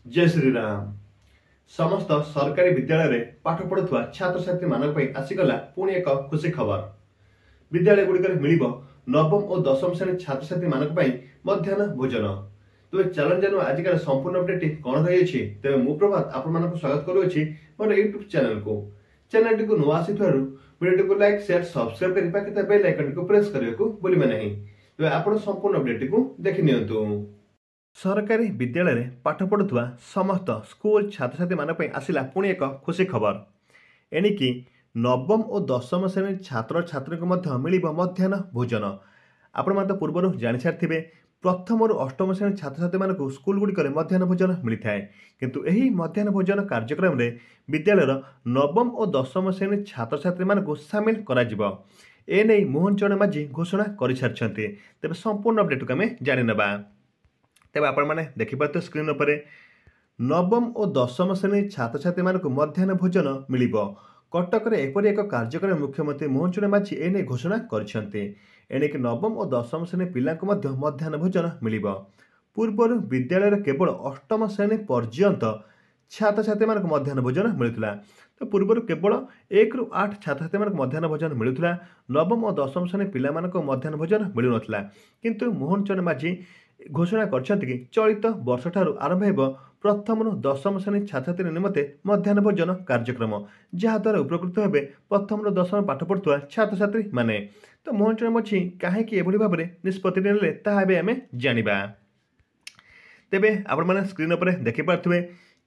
जय श्री राम। समस्त सरकारी विद्यालय रे पाठ पढ़ुवा छात्र छात्री मानक पई आसीगला पुणी एक खुशी खबर। विद्यालय गुड़िक मिलिबो नवम और दशम श्रेणी छात्र छात्री मानक पई मध्याह्न भोजन। तो चलन जानु आजिकार संपूर्ण अपडेट कौन रही अछि तबे मु प्रभात आपण मानक स्वागत करूछि मोर YouTube चैनल को। चैनल को नुआ आसीथारु वीडियो को लाइक शेयर सब्सक्राइब करि पाके बेल आइकन को प्रेस करियो बोलिबे नहीं। तो आपण संपूर्ण अपडेट को देखि नियंतु। सरकारी विद्यालय रे पाठ पढ़ुवा समस्त स्कूल छात्र छात्री मानक पई आसिला पुणी एक खुशी खबर। एणिकी नवम और दशम श्रेणी छात्र छात्री को मध्य मिलिबो मध्याह्न भोजन। आपण मात्र पूर्व जानि सारिथिबे प्रथम और अष्टम श्रेणी छात्र छात्री मानक स्कूल गुड़िक मध्याह्न भोजन मिलता है, किंतु एही मध्याह्न भोजन कार्यक्रम रे विद्यालय नवम और दशम श्रेणी छात्र छात्री मानक सामिल करा जिवो। एने मोहन चरण माझी घोषणा कर सारिछन्ते। तेबे संपूर्ण अपडेट को आमे जानि नेबा। तेज आपण देखिपे स्क्रीन पर नवम और दशम श्रेणी छात्र छात्री मानक मध्याह्न भोजन मिल कटक एपरी एक कार्यक्रम मुख्यमंत्री मोहन चरण माझी एने घोषणा करछन्ते। एणिक नवम और दशम श्रेणी पिला मध्याह्न भोजन मिल पूर्व विद्यालय केवल अष्टम श्रेणी पर्यंत छात्र छात्री मानक मध्याह्न भोजन मिलूला। तो पूर्व केवल 1 ରୁ 8 छात्र छात्री मानक मध्याह्न भोजन मिलूला। नवम और दशम श्रेणी पिला मानक मध्याह्न भोजन मिलू नथिला, किंतु मोहन चरण माझी घोषणा करछन्ते कि चलित वर्ष ठारू आरंभ हेब प्रथम ରୁ दशम श्रेणी छात्र छात्री निमते मध्याह्न भोजन कार्यक्रम, जहाद्वारा उपकृत हेबे प्रथम ରୁ दशम पाठ पढ़ुवा छात्र छात्री माने। तो मोहन चरण माझी काहेकि एभली भाबरे निष्पत्ति नेले ताहा एबे आमे जानिबा। तेबे आपण माने स्क्रीन पर देखि पारथुबे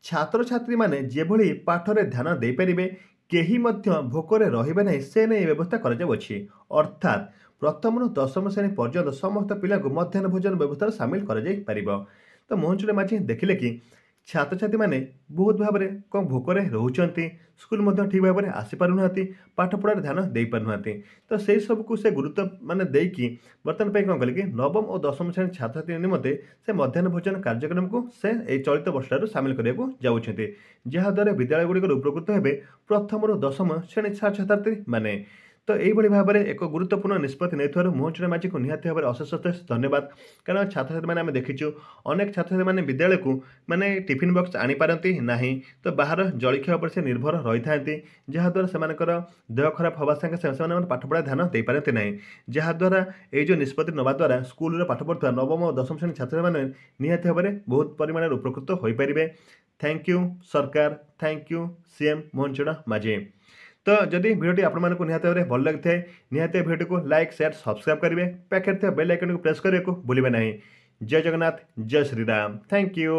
छात्र छात्री माने जेभली पाठरे ध्यान देई परिबे केही मध्य भोकरे रहिबे नै से नै व्यवस्था करा जाउछि। अर्थात प्रथम ରୁ दशम श्रेणी पर्यंत समस्त पिला को मध्याह्न भोजन व्यवस्था सामिल करा जाई परिबो। तो मोहन चरण माझी देखिले कि छात्र छात्री माने बहुत भाव में कम भोकरे रोचंती, स्कूल मध्य ठीक भाव में आसी पारुनाहांती, पाठ पढ़ार ध्यान दे पारुनाहांती। तो से सब को से गुरुत्व माने देकी वर्तमान पे कौन कले कि नवम और दशम श्रेणी छात्र छात्री निमते से मध्याह्न भोजन कार्यक्रम को से चलित वर्ष सामिल करने जाऊँच, जहाद्वारा विद्यालय गुड़िक उपकृत हेबे प्रथम ରୁ दशम श्रेणी छात्र छात्री माने। तो यही भाव में एक गुरुत्वपूर्ण निष्पत्ति नहीं मोहन चरण माझी को निहाती भाव में अशेष अशेष धन्यवाद। कारण छात्र छात्री मैंने देखीचु अनेक छात्र छात्री मैंने विद्यालय को माने टिफिन बॉक्स आनी पारती नहीं, तो बाहर जलखिया पर से निर्भर रही था, जहाद्वारा से देह खराब हवा संगे से पाठ पढ़ा ध्यान दे पारती ना, जहाद्वारा ये जो निष्पत्ति नवा द्वारा स्कूल पाठ पढ़ुवा नवम और दशम श्रेणी छात्र मैंने निहाती भाव में बहुत परिमाण उपकृत हो पारे। थैंक यू सरकार, थैंक यू सीएम मोहन चरण माझी। तो जदि वीडियो आपण मानक निहाती भाव में भल लगी है निहाती वीडियो को लाइक शेयर सब्सक्राइब करेंगे, पाखे बेल आइकन को प्रेस करने को भूलिए नहीं। जय जगन्नाथ, जय श्री राम, थैंक यू।